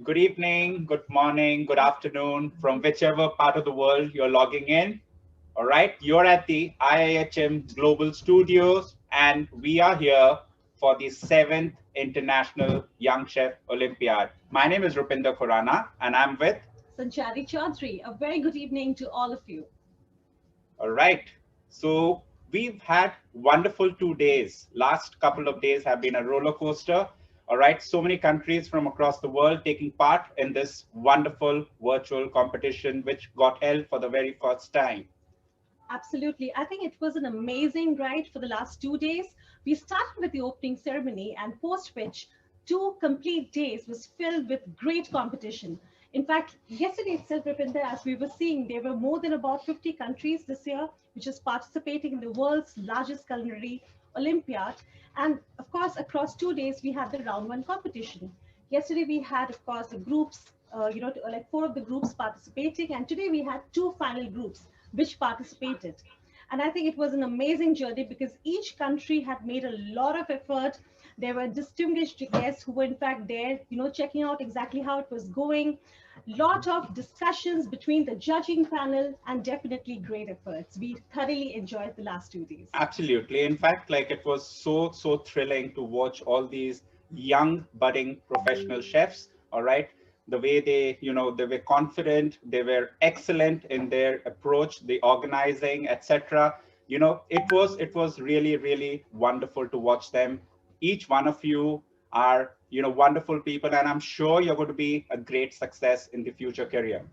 Good evening, good morning, good afternoon, from whichever part of the world you're logging in. All right, you're at the IIHM Global Studios, and we are here for the 7th International Young Chef Olympiad. My name is Rupinder Khurana, and I'm with. Sanchari Chaudhary. A very good evening to all of you. All right, so we've had wonderful 2 days. Last couple of days have been a roller coaster. All right, so many countries from across the world taking part in this wonderful virtual competition, which got held for the very first time. Absolutely. I think it was an amazing ride for the last 2 days. We started with the opening ceremony, and post which 2 complete days was filled with great competition. In fact, yesterday itself, Rupinder, as we were seeing, there were more than about 50 countries this year which is participating in the world's largest culinary Olympiad. And of course, across 2 days, we had the round one competition. Yesterday, we had, of course, the groups, like four of the groups participating. And today, we had two final groups which participated. And I think it was an amazing journey because each country had made a lot of effort. There were distinguished guests who were in fact there, checking out exactly how it was going. Lot of discussions between the judging panel and definitely great efforts. We thoroughly enjoyed the last 2 days. Absolutely. In fact, like it was so thrilling to watch all these young budding professional chefs. All right. The way they were confident, they were excellent in their approach, the organizing, etc. It was really wonderful to watch them. Each one of you are, wonderful people, and I'm sure you're going to be a great success in the future career.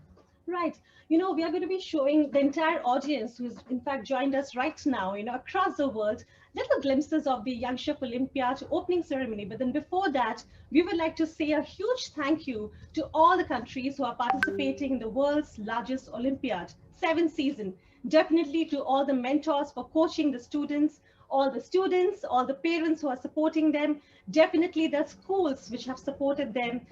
Right. We are going to be showing the entire audience who's in fact joined us right now, across the world, little glimpses of the Young Chef Olympiad opening ceremony. But then before that, we would like to say a huge thank you to all the countries who are participating in the world's largest Olympiad, seventh season. Definitely to all the mentors for coaching the students, all the parents who are supporting them, definitely the schools which have supported them,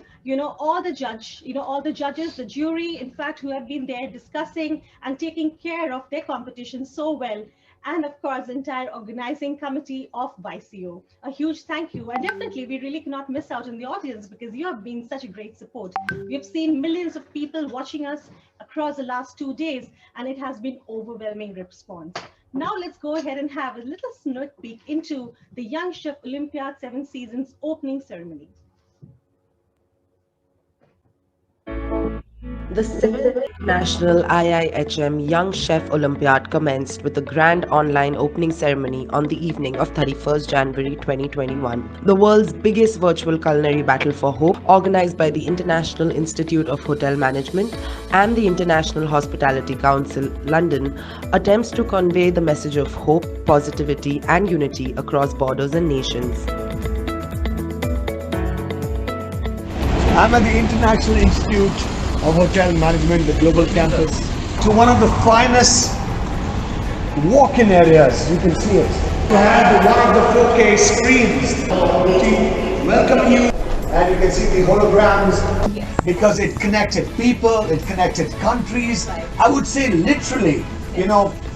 all the judges, the jury, in fact, who have been there discussing and taking care of their competition so well. And of course, the entire organizing committee of YCO. A huge thank you. And definitely, we really cannot miss out on the audience because you have been such a great support. We have seen millions of people watching us across the last 2 days, and it has been overwhelming response. Now let's go ahead and have a little sneak peek into the Young Chef Olympiad 7 Seasons opening ceremony. The 7th International IIHM Young Chef Olympiad commenced with a grand online opening ceremony on the evening of 31st January 2021. The world's biggest virtual culinary battle for hope, organized by the International Institute of Hotel Management and the International Hospitality Council, London, attempts to convey the message of hope, positivity, and unity across borders and nations. I'm at the International Institute of Hotel Management, the global campus, to one of the finest walk-in areas. You can see it. We have one of the 4K screens welcoming you, and you can see the holograms because it connected people, it connected countries. I would say literally,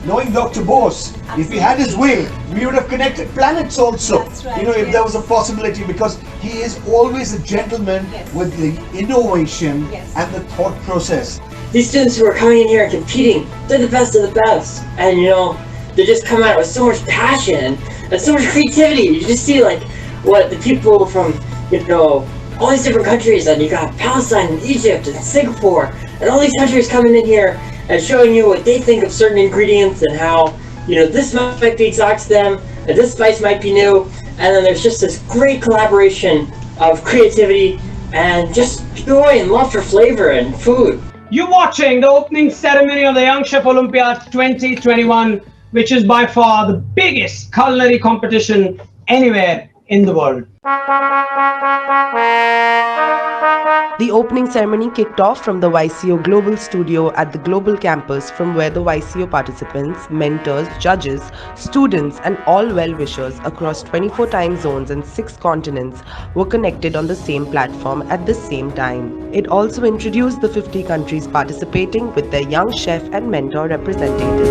knowing Dr. Bose, if he had his way, we would have connected planets also. Right, if there was a possibility, because he is always a gentleman with the innovation and the thought process. These students who are coming in here and competing, they're the best of the best. And they just come out with so much passion and so much creativity. You just see what the people from, all these different countries, and you got Palestine and Egypt and Singapore, and all these countries coming in here and showing you what they think of certain ingredients and how, this might be exotic to them, and this spice might be new, and then there's just this great collaboration of creativity and just joy and love for flavor and food. You're watching the opening ceremony of the Young Chef Olympiad 2021, which is by far the biggest culinary competition anywhere in the world. The opening ceremony kicked off from the YCO Global Studio at the Global Campus, from where the YCO participants, mentors, judges, students and all well-wishers across 24 time zones and 6 continents were connected on the same platform at the same time. It also introduced the 50 countries participating with their young chef and mentor representatives.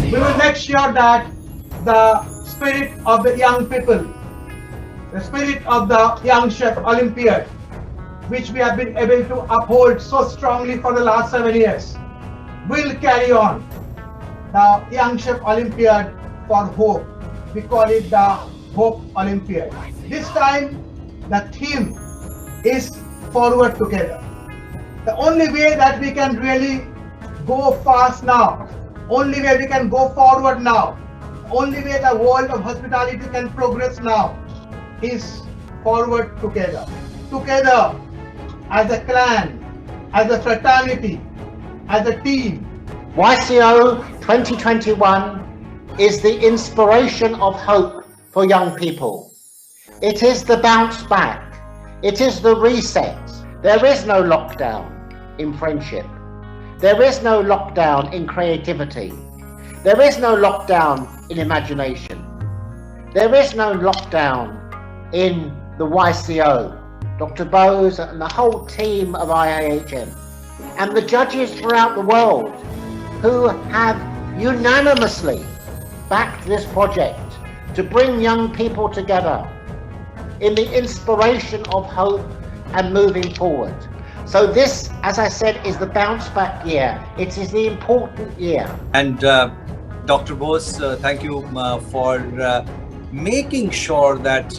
We will make sure that the spirit of the young people the spirit of the Young Chef Olympiad, which we have been able to uphold so strongly for the last 7 years, will carry on. The Young Chef Olympiad for Hope. We call it the Hope Olympiad. This time, the theme is Forward Together. The only way that we can really go fast now, only way we can go forward now, only way the world of hospitality can progress now is forward together. Together as a clan, as a fraternity, as a team. YCO 2021 is the inspiration of hope for young people. It is the bounce back. It is the reset. There is no lockdown in friendship. There is no lockdown in creativity. There is no lockdown in imagination. There is no lockdown in the YCO. Dr. Bose and the whole team of IIHM and the judges throughout the world who have unanimously backed this project to bring young people together in the inspiration of hope and moving forward. So this, as I said, is the bounce back year. It is the important year. And Dr. Bose, thank you for making sure that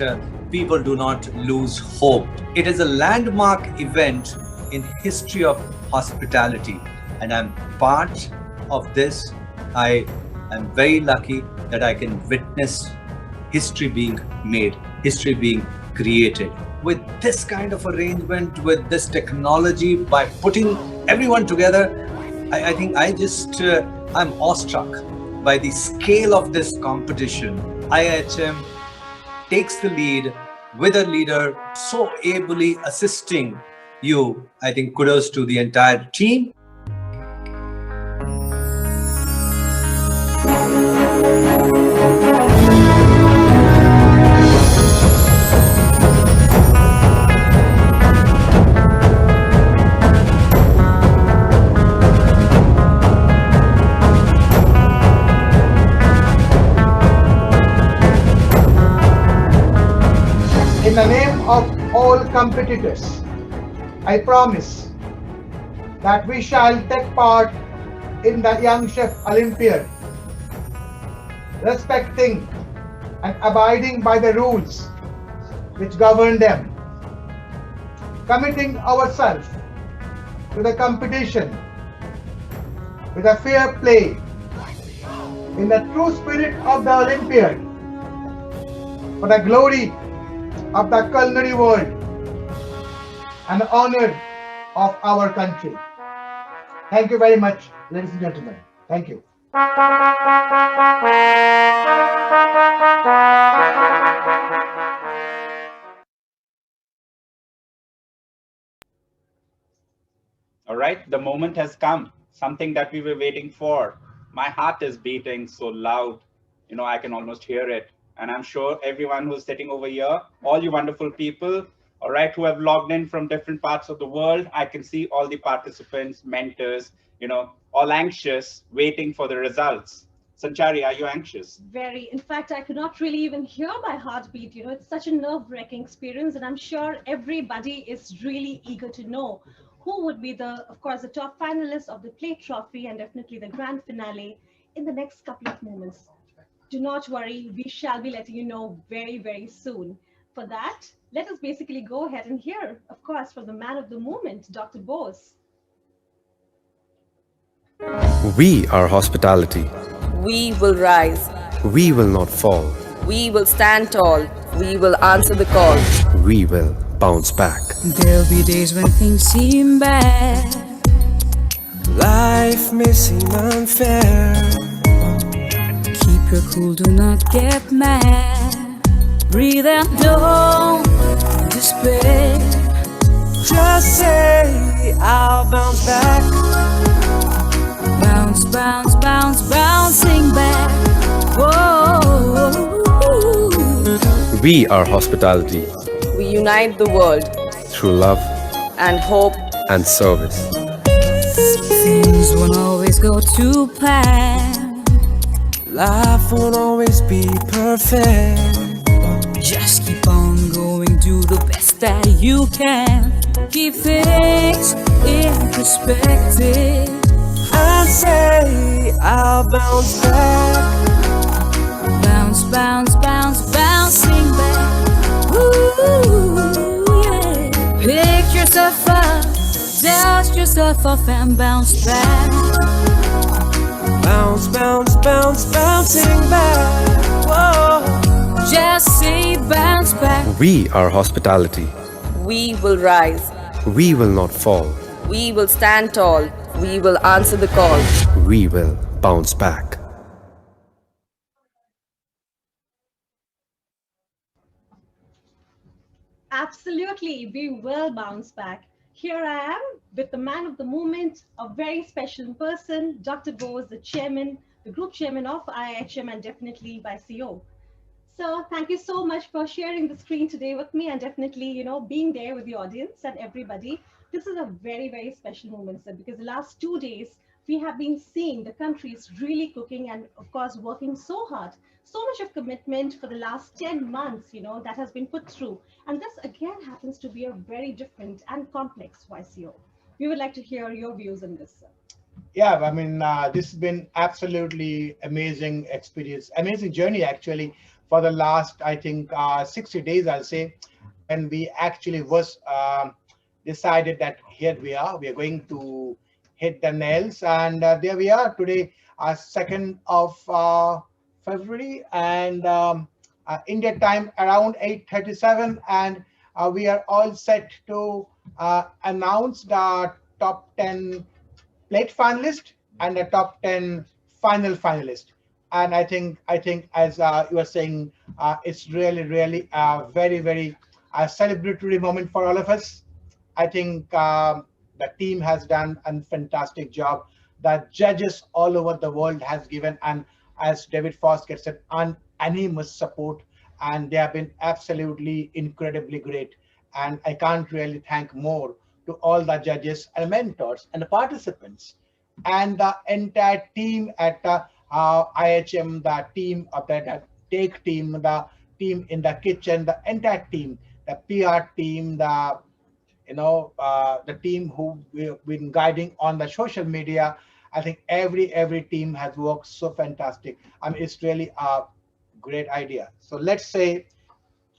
people do not lose hope. It is a landmark event in history of hospitality, and I'm part of this. I am very lucky that I can witness history being made, history being created. With this kind of arrangement, with this technology, by putting everyone together, I think I'm awestruck by the scale of this competition. IIHM takes the lead with a leader so ably assisting you. I think kudos to the entire team. In the name of all competitors, I promise that we shall take part in the Young Chef Olympiad, respecting and abiding by the rules which govern them, committing ourselves to the competition with a fair play in the true spirit of the Olympiad for the glory of the culinary world and the honor of our country. Thank you very much, ladies and gentlemen. Thank you. All right, the moment has come, something that we were waiting for. My heart is beating so loud, I can almost hear it. And I'm sure everyone who's sitting over here, all you wonderful people, all right, who have logged in from different parts of the world, I can see all the participants, mentors, all anxious, waiting for the results. Sanchari, are you anxious? Very. In fact, I could not really even hear my heartbeat. It's such a nerve-wracking experience, and I'm sure everybody is really eager to know who would be of course, the top finalists of the Plate Trophy and definitely the grand finale in the next couple of moments. Do not worry, we shall be letting you know very, very soon. For that, let us basically go ahead and hear, of course, from the man of the moment, Dr. Bose. We are hospitality. We will rise. We will not fall. We will stand tall. We will answer the call. We will bounce back. There'll be days when things seem bad. Life may seem unfair. Keep your cool, do not get mad. Breathe out, don't despair. Just say, I'll bounce back. Bounce, bounce, bounce, bouncing back. Whoa. We are hospitality. We unite the world Through love and hope and service. Things won't always go to plan. Life won't always be perfect. Just keep on that you can keep things in perspective and say I'll bounce back. Bounce, bounce, bounce, bouncing back. Ooh, yeah. Pick yourself up, dust yourself off and bounce back. Bounce, bounce, bounce, bouncing back. Whoa. Just say bounce back. We are hospitality. We will rise. We will not fall. We will stand tall. We will answer the call. We will bounce back. Absolutely, we will bounce back. Here I am with the man of the moment, a very special person, Dr. Bose, the chairman, the group chairman of IIHM and definitely by CO. So thank you so much for sharing the screen today with me and definitely, being there with the audience and everybody. This is a very, very special moment, sir, because the last 2 days we have been seeing the country is really cooking and of course working so hard. So much of commitment for the last 10 months, that has been put through. And this again happens to be a very different and complex YCO. We would like to hear your views on this, sir. Yeah, I mean, this has been absolutely amazing experience, amazing journey actually for the last, I think, 60 days, I'll say, when we actually was decided that here we are going to hit the nails, and there we are today, 2nd of February, and India time around 8:37, and we are all set to announce the top 10 plate finalist and the top 10 final finalist. And I think as you were saying, it's really a very celebratory moment for all of us. I think the team has done a fantastic job. The judges all over the world has given, and as David Foskett said, unanimous support, and they have been absolutely incredibly great. And I can't really thank more to all the judges and mentors and the participants and the entire team at IHM, the team of the take team, the team in the kitchen, the entire team, the PR team, the team who we've been guiding on the social media. I think every team has worked so fantastic. I mean, it's really a great idea. So let's say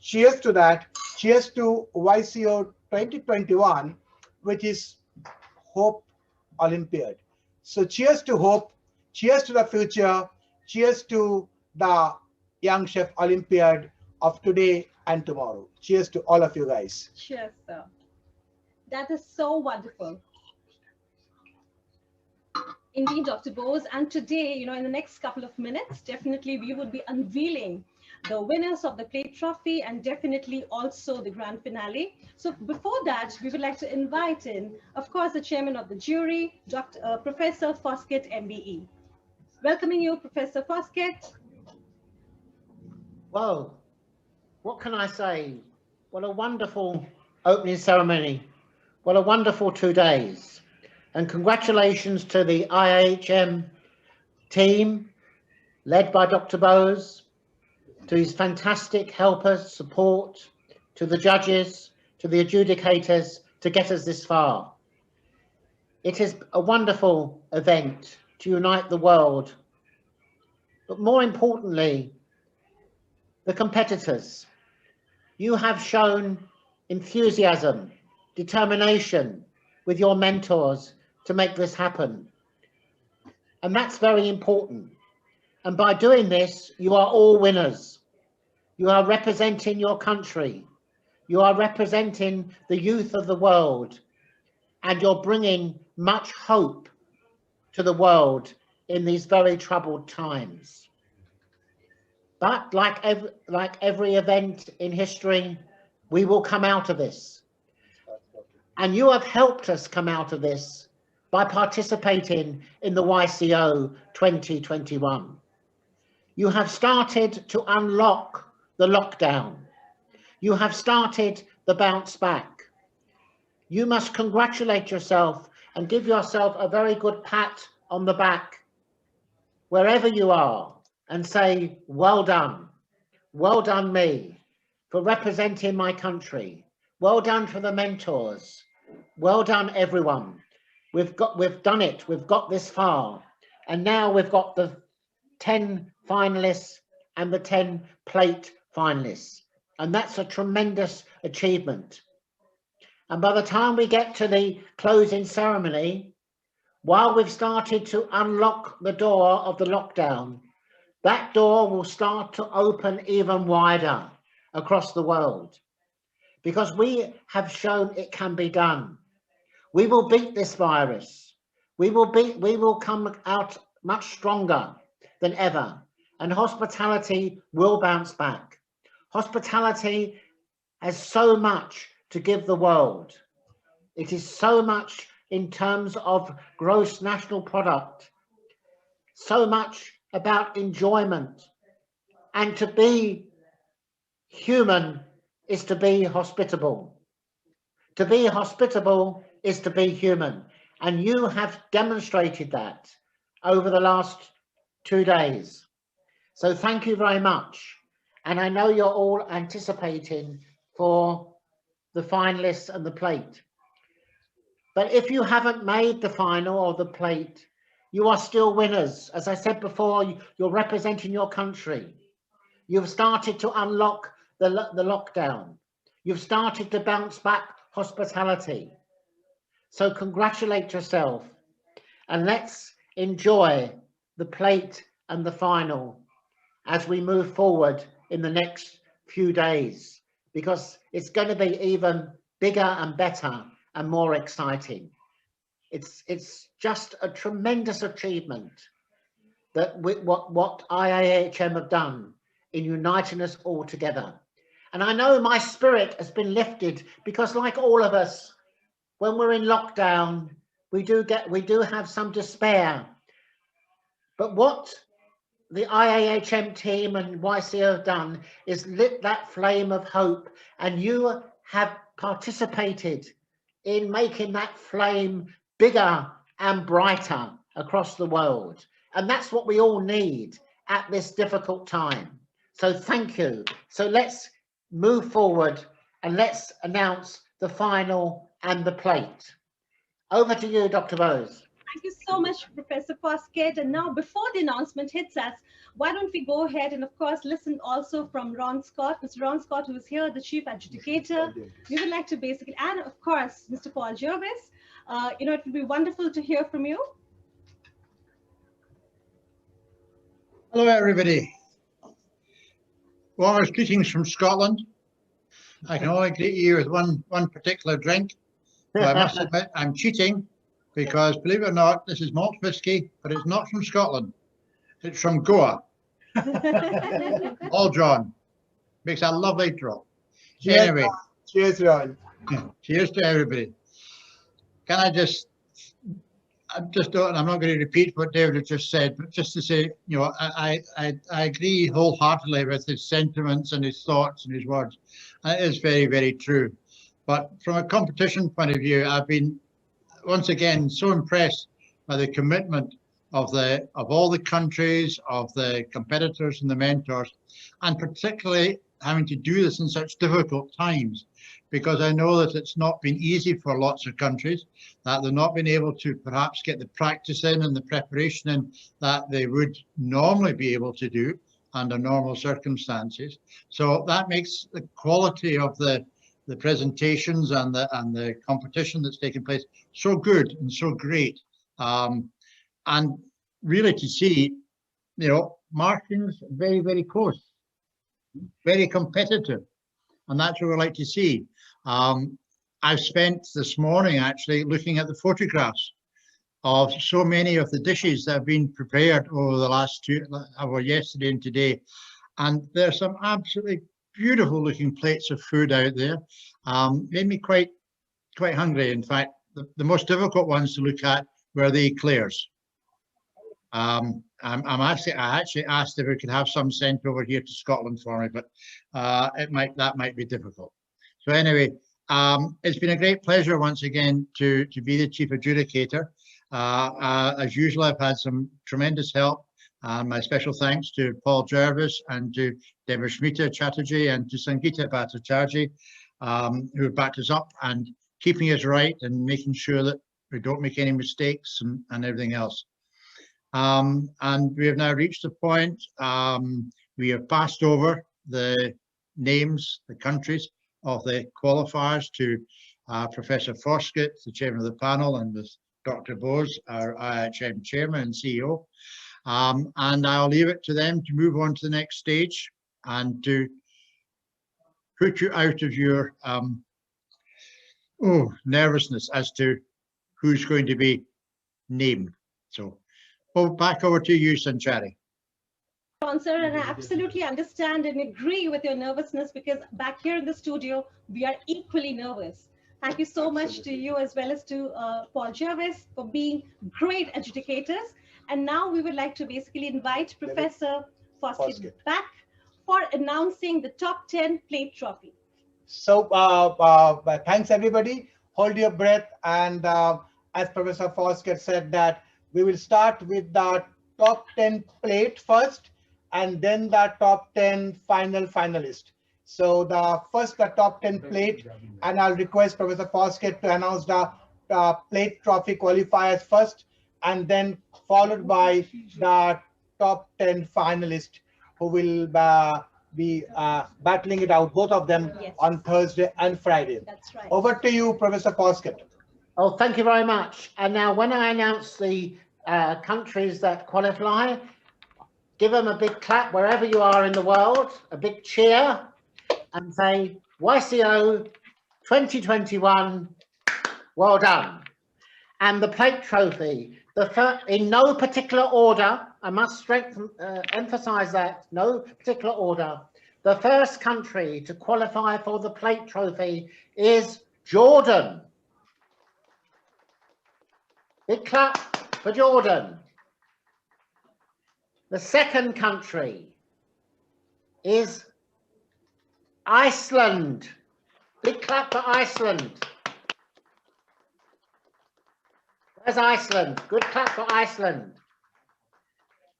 cheers to that. Cheers to YCO 2021, which is Hope Olympiad. So cheers to hope, cheers to the future, cheers to the Young Chef Olympiad of today and tomorrow. Cheers to all of you guys. Cheers, sir. That is so wonderful. Indeed, Dr. Bose. And today, in the next couple of minutes, definitely we would be unveiling the winners of the plate trophy and definitely also the grand finale. So before that, we would like to invite in, of course, the chairman of the jury, Professor Foskett, MBE. Welcoming you, Professor Foskett. Well, what can I say? What a wonderful opening ceremony. What a wonderful 2 days. And congratulations to the IIHM team led by Dr. Bose, to his fantastic helpers, support, to the judges, to the adjudicators to get us this far. It is a wonderful event to unite the world, but more importantly, the competitors. You have shown enthusiasm, determination with your mentors to make this happen. And that's very important. And by doing this, you are all winners. You are representing your country. You are representing the youth of the world. And you're bringing much hope to the world in these very troubled times. But like every event in history, we will come out of this. And you have helped us come out of this by participating in the YCO 2021. You have started to unlock the lockdown. You have started the bounce back. You must congratulate yourself and give yourself a very good pat on the back wherever you are and say, well done me for representing my country. Well done for the mentors. Well done, everyone. We've done it. We've got this far. And now we've got the 10 finalists and the 10 plate finalists. And that's a tremendous achievement. And by the time we get to the closing ceremony, while we've started to unlock the door of the lockdown, that door will start to open even wider across the world, because we have shown it can be done. We will beat this virus. We will come out much stronger than ever, and hospitality will bounce back. Hospitality has so much to give the world. It is so much in terms of gross national product, so much about enjoyment. And to be human is to be hospitable. To be hospitable is to be human. And you have demonstrated that over the last 2 days. So thank you very much. And I know you're all anticipating for the finalists and the plate. But if you haven't made the final or the plate, you are still winners. As I said before, you're representing your country. You've started to unlock the lockdown. You've started to bounce back hospitality. So congratulate yourself, and let's enjoy the plate and the final as we move forward in the next few days, because it's going to be even bigger and better and more exciting. It's just a tremendous achievement that what IAHM have done in uniting us all together. And I know my spirit has been lifted, because like all of us, when we're in lockdown, we do have some despair. But what the IAHM team and YCO have done is lit that flame of hope, and you have participated in making that flame bigger and brighter across the world. And that's what we all need at this difficult time. So thank you. So let's move forward and let's announce the final and the plate. Over to you, Dr. Bose. Thank you so much, Professor Foskett. And now, before the announcement hits us, why don't we go ahead and, of course, listen also from Ron Scott, Mr. Ron Scott, who is here, the Chief Adjudicator. We would like to basically, and of course, Mr. Paul Jervis. It would be wonderful to hear from you. Hello, everybody. Warmest greetings from Scotland. I can only greet you with one particular drink. So I must admit I'm cheating, because believe it or not, this is malt whiskey, but it's not from Scotland. It's from Goa. All drawn. Makes a lovely drop. Cheers, Anyway. Ron. Cheers, Ron. Cheers to everybody. Can I just I'm not going to repeat what David just said, but just to say, I agree wholeheartedly with his sentiments and his thoughts and his words. And it is very, very true. But from a competition point of view, I've been once again so impressed by the commitment of all the countries, of the competitors and the mentors, and particularly having to do this in such difficult times, because I know that it's not been easy for lots of countries, that they've not been able to perhaps get the practice in and the preparation in that they would normally be able to do under normal circumstances. So that makes the quality of the presentations and the competition that's taking place so good and so great. And really to see, markings very, very close, very competitive. And that's what we like to see. I've spent this morning actually looking at the photographs of so many of the dishes that have been prepared over the last yesterday and today. And there's some absolutely beautiful looking plates of food out there. Made me quite hungry. In fact, the most difficult ones to look at were the eclairs. I actually asked if we could have some sent over here to Scotland for me, but that might be difficult. So anyway, it's been a great pleasure once again to be the Chief Adjudicator. As usual, I've had some tremendous help. My special thanks to Paul Jervis and to Devrashmita Chatterjee and to Sangeeta Bhattacharjee. who have backed us up and keeping us right and making sure that we don't make any mistakes and everything else. And we have now reached the point, we have passed over the names, the countries of the qualifiers to Professor Foskett, the chairman of the panel, and with Dr. Bose, our IHM chairman and CEO. And I'll leave it to them to move on to the next stage and to put you out of your nervousness as to who's going to be named. So, back over to you, Sanchari. Sir, and I absolutely understand and agree with your nervousness, because back here in the studio, we are equally nervous. Thank you so much to you as well as to Paul Jervis for being great educators. And now we would like to basically invite Professor Foskett back for announcing the top 10 plate trophy. So thanks everybody. Hold your breath, and as Professor Foskett said, that we will start with the top 10 plate first, and then the top 10 final finalist. So the top 10 plate, and I'll request Professor Foskett to announce the plate trophy qualifiers first, and then followed by the top 10 finalists who will be battling it out, both of them, on Thursday and Friday. That's right. Over to you, Professor Foskett. Oh, thank you very much. And now when I announce the countries that qualify, give them a big clap wherever you are in the world, a big cheer, and say, YCO 2021, well done. And the plate trophy, in no particular order, I must emphasize that, no particular order, the first country to qualify for the plate trophy is Jordan. Big clap for Jordan. The second country is Iceland. Big clap for Iceland. Where's Iceland? Good clap for Iceland.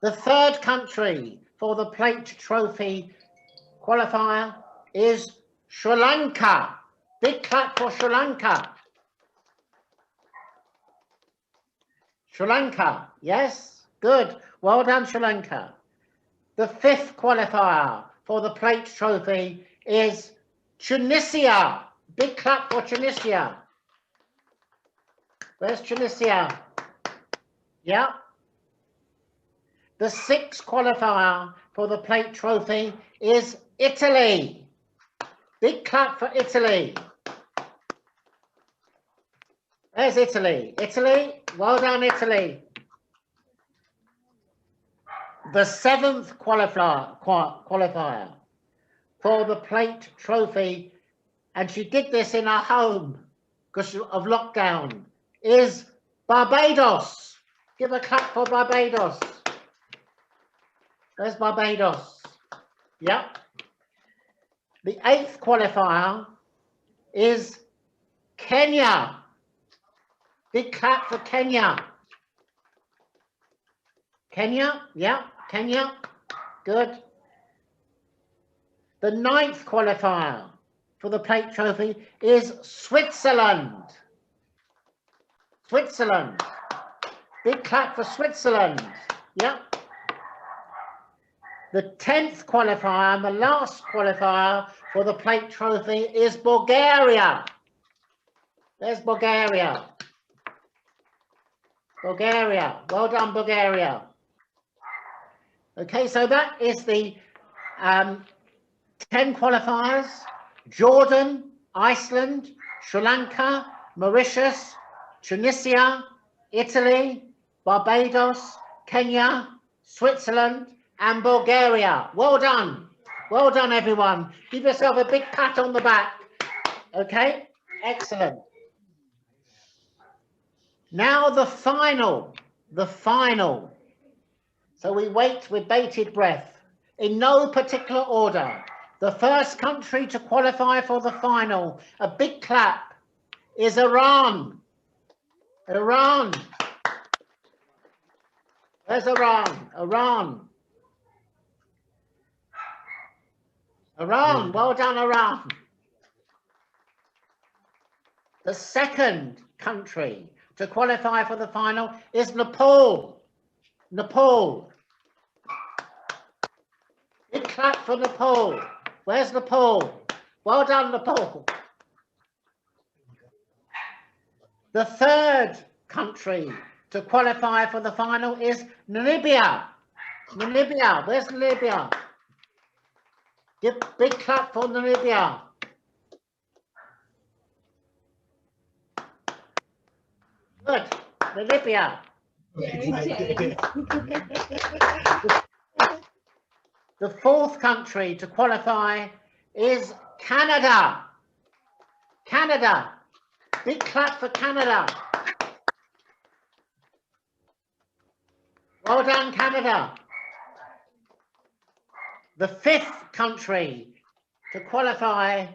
The third country for the plate trophy qualifier is Sri Lanka. Big clap for Sri Lanka. Sri Lanka, yes, good. Well done, Sri Lanka. The fifth qualifier for the plate trophy is Tunisia. Big clap for Tunisia. Where's Tunisia? Yeah. The sixth qualifier for the plate trophy is Italy. Big clap for Italy. There's Italy. Italy, well done, Italy. The seventh qualifier for the plate trophy, and she did this in her home because of lockdown, is Barbados. Give a clap for Barbados. There's Barbados. Yep. The eighth qualifier is Kenya. Big clap for Kenya. Kenya, yeah, Kenya, good. The ninth qualifier for the plate trophy is Switzerland. Switzerland. Big clap for Switzerland. Yeah. The 10th qualifier and the last qualifier for the plate trophy is Bulgaria. There's Bulgaria. Bulgaria. Well done, Bulgaria. Okay, so that is the 10 qualifiers. Jordan, Iceland, Sri Lanka, Mauritius, Tunisia, Italy, Barbados, Kenya, Switzerland, and Bulgaria. Well done. Well done, everyone. Give yourself a big pat on the back. Okay, excellent. Now the final. So we wait with bated breath. In no particular order. The first country to qualify for the final, a big clap, is Iran. Iran. Where's Iran? Iran. Iran, well done, Iran. The second country to qualify for the final is Nepal. Nepal. Big clap for Nepal. Where's Nepal? Well done, Nepal. The third country to qualify for the final is Namibia. Namibia. Where's Namibia? Give big clap for Namibia. Good. Namibia. The fourth country to qualify is Canada. Canada. Big clap for Canada. Well done, Canada. The fifth country to qualify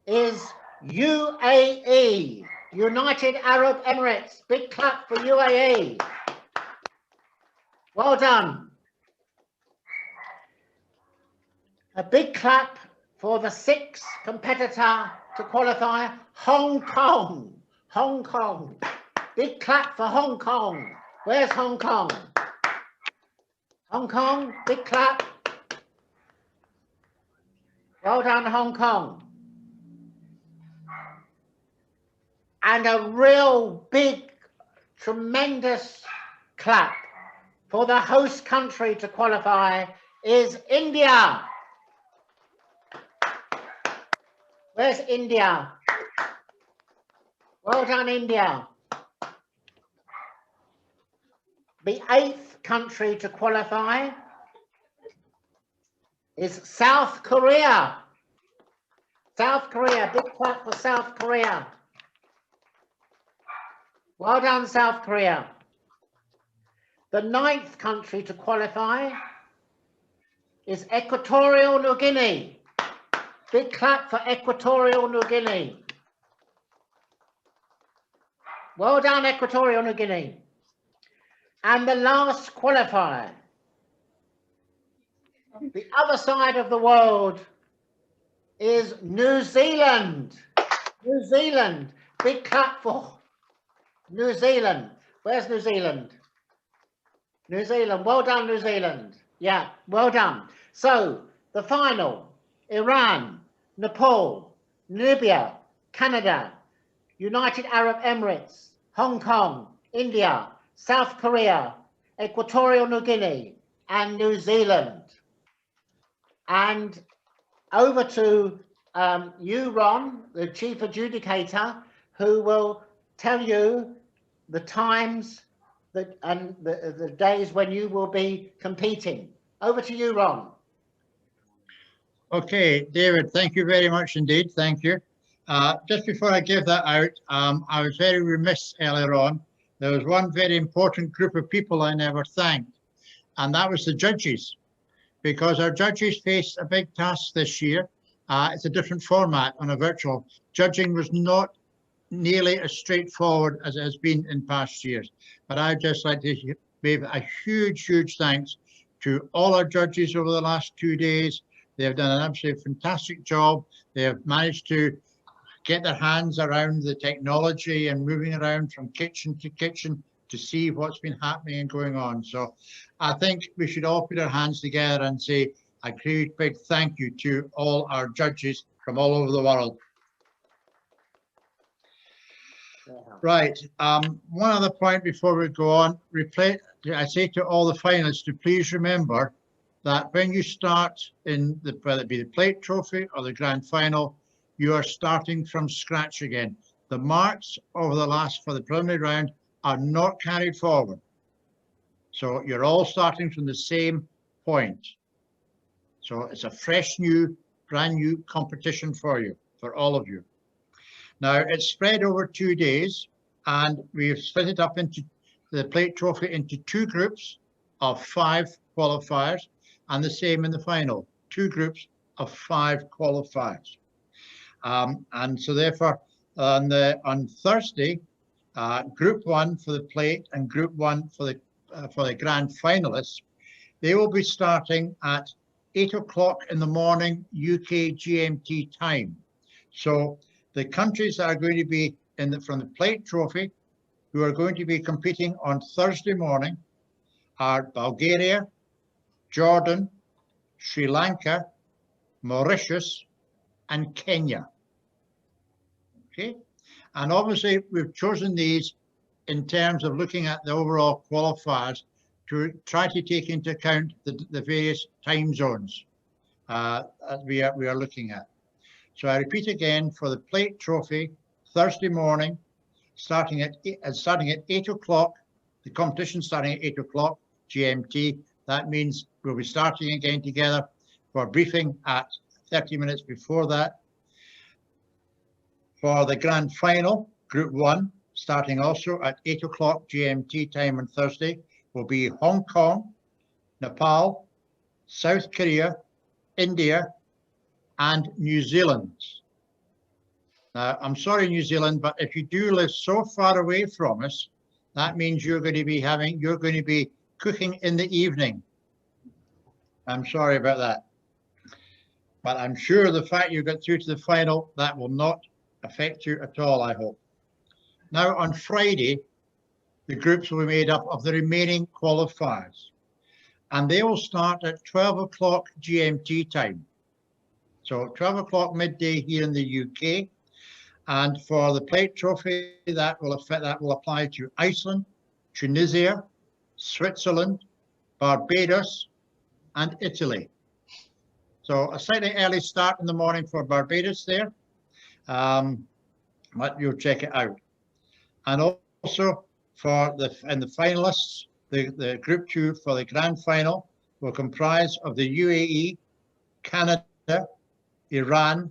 is UAE, United Arab Emirates. Big clap for UAE. Well done. A big clap for the sixth competitor to qualify, Hong Kong. Hong Kong. Big clap for Hong Kong. Where's Hong Kong? Hong Kong, big clap. Well done, Hong Kong. And a real big, tremendous clap for the host country to qualify is India. Where's India? Well done, India. The eighth country to qualify is South Korea. South Korea, big clap for South Korea. Well done, South Korea. The ninth country to qualify is Equatorial New Guinea. Big clap for Equatorial New Guinea. Well done, Equatorial New Guinea. And the last qualifier, the other side of the world, is New Zealand. New Zealand. Big clap for New Zealand. Where's New Zealand? New Zealand. Well done, New Zealand. Yeah, well done. So the final, Iran, Nepal, Namibia, Canada, United Arab Emirates, Hong Kong, India, South Korea, Equatorial New Guinea, and New Zealand. And over to you, Ron, the chief adjudicator, who will tell you the times that and the days when you will be competing. Over to you, Ron. Okay, David, thank you very much indeed. Thank you. Just before I give that out, I was very remiss earlier on. There was one very important group of people I never thanked, and that was the judges, because our judges faced a big task this year. It's a different format on a virtual. Judging was not nearly as straightforward as it has been in past years. But I'd just like to give a huge, huge thanks to all our judges over the last 2 days. They have done an absolutely fantastic job. They have managed to get their hands around the technology and moving around from kitchen to kitchen to see what's been happening and going on. So I think we should all put our hands together and say a great big thank you to all our judges from all over the world. Right. One other point before we go on, I say to all the finalists to please remember that when you start in the, whether it be the plate trophy or the grand final, you are starting from scratch again. The marks over the last for the preliminary round are not carried forward. So you're all starting from the same point. So it's a fresh new, brand new competition for you, for all of you. Now it's spread over 2 days, and we've split it up into the plate trophy into 2 groups of 5 qualifiers, and the same in the final, 2 groups of 5 qualifiers. And so therefore on Thursday, group 1 for the plate and group 1 for the grand finalists, they will be starting at 8 o'clock in the morning UK GMT time. So The countries that are going to be from the plate trophy, who are going to be competing on Thursday morning, are Bulgaria, Jordan, Sri Lanka, Mauritius, and Kenya. Okay, and obviously we've chosen these in terms of looking at the overall qualifiers to try to take into account the various time zones that we are looking at. So I repeat again, for the plate trophy, Thursday morning, starting at 8 o'clock, the competition starting at 8 o'clock GMT. That means we'll be starting again together for a briefing at 30 minutes before that. For the grand final, Group 1, starting also at 8 o'clock GMT time on Thursday, will be Hong Kong, Nepal, South Korea, India, and New Zealand. Now, I'm sorry, New Zealand, but if you do live so far away from us, that means you're going to be cooking in the evening. I'm sorry about that. But I'm sure the fact you got through to the final, that will not affect you at all, I hope. Now, on Friday, the groups will be made up of the remaining qualifiers, and they will start at 12 o'clock GMT time. So 12 o'clock midday here in the UK. And for the plate trophy, that will apply to Iceland, Tunisia, Switzerland, Barbados, and Italy. So a slightly early start in the morning for Barbados there, but you'll check it out. And also for the finalists, the Group 2 for the grand final will comprise of the UAE, Canada, Iran,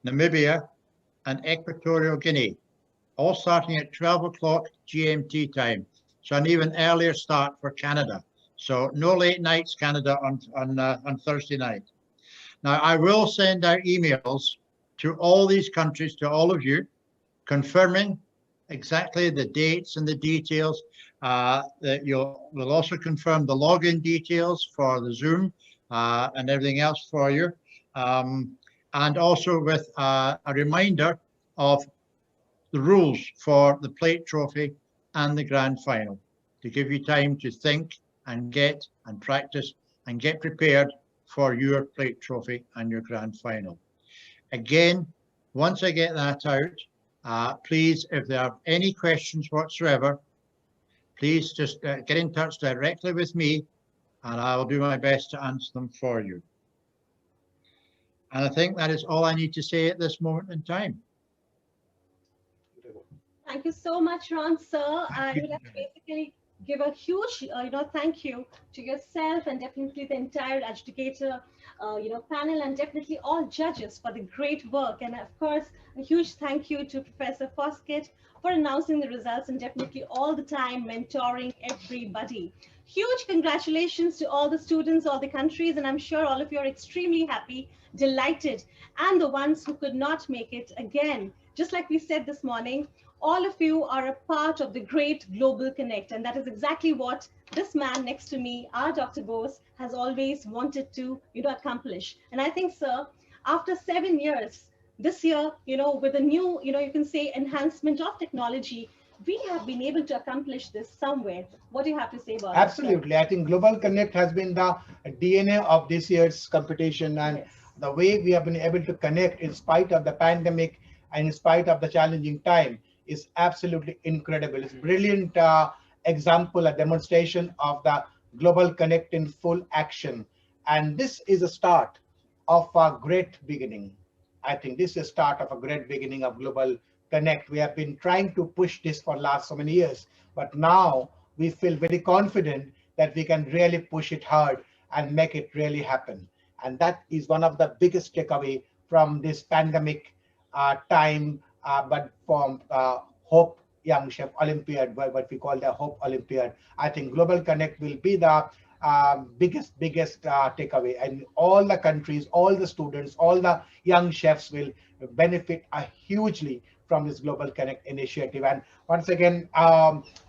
Namibia, and Equatorial Guinea, all starting at 12 o'clock GMT time. So an even earlier start for Canada. So no late nights, Canada, on Thursday night. Now, I will send out emails to all these countries, to all of you, confirming exactly the dates and the details. That we'll also confirm the login details for the Zoom and everything else for you. And also with a reminder of the rules for the plate trophy and the grand final, to give you time to think and practice and get prepared for your plate trophy and your grand final. Again, once I get that out, please, if there are any questions whatsoever, please just get in touch directly with me, and I will do my best to answer them for you. And I think that is all I need to say at this moment in time. Thank you so much, Ron, sir. I would like to basically give a huge, thank you to yourself and definitely the entire adjudicator, panel, and definitely all judges for the great work. And of course, a huge thank you to Professor Foskett for announcing the results and definitely all the time mentoring everybody. Huge congratulations to all the students, all the countries, and I'm sure all of you are extremely happy, delighted, and the ones who could not make it again. Just like we said this morning, all of you are a part of the great global connect, and that is exactly what this man next to me, our Dr. Bose, has always wanted to accomplish. And I think, sir, after 7 years, this year, with a new, you can say, enhancement of technology, we have been able to accomplish this somewhere. What do you have to say about it? Absolutely. I think Global Connect has been the DNA of this year's competition, and yes, the way we have been able to connect in spite of the pandemic and in spite of the challenging time is absolutely incredible. It's a brilliant example, a demonstration of the Global Connect in full action. And this is a start of a great beginning. I think this is a start of a great beginning of Global Connect. We have been trying to push this for last so many years, but now we feel very confident that we can really push it hard and make it really happen. And that is one of the biggest takeaway from this pandemic time, but from Hope Young Chef Olympiad, what we call the Hope Olympiad. I think Global Connect will be the biggest takeaway, and all the countries, all the students, all the young chefs will benefit hugely from this Global Connect initiative. And once again,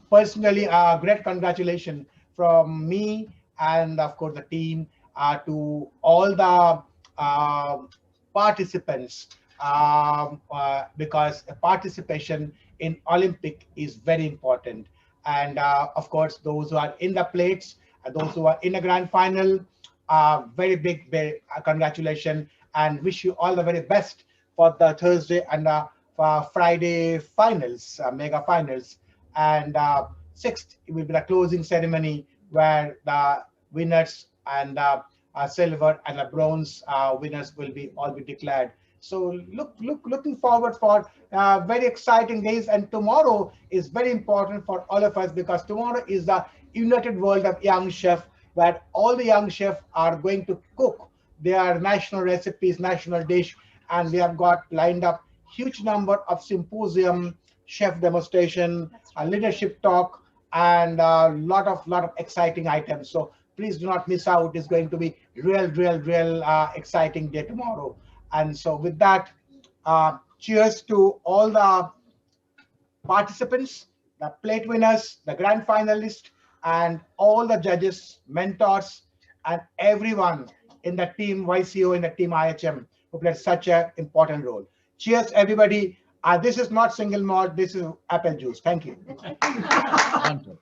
personally, great congratulations from me and of course the team to all the participants because participation in Olympic is very important. And of course, those who are in the plates and those who are in the grand final, very big, congratulations, and wish you all the very best for the Thursday and for Friday finals, mega finals. And sixth will be the closing ceremony where the winners and silver and the bronze winners will be all be declared. So looking forward for very exciting days. And tomorrow is very important for all of us because tomorrow is the United World of Young Chef, where all the young chefs are going to cook their national recipes, national dish, and we have got lined up huge number of symposium, chef demonstration, a leadership talk, and a lot of exciting items. So please do not miss out. It's going to be real exciting day tomorrow. And so with that, cheers to all the participants, the plate winners, the grand finalists, and all the judges, mentors, and everyone in the team YCO, in the team IHM, who played such an important role. Cheers, everybody. This is not single malt, this is apple juice. Thank you. Thank you.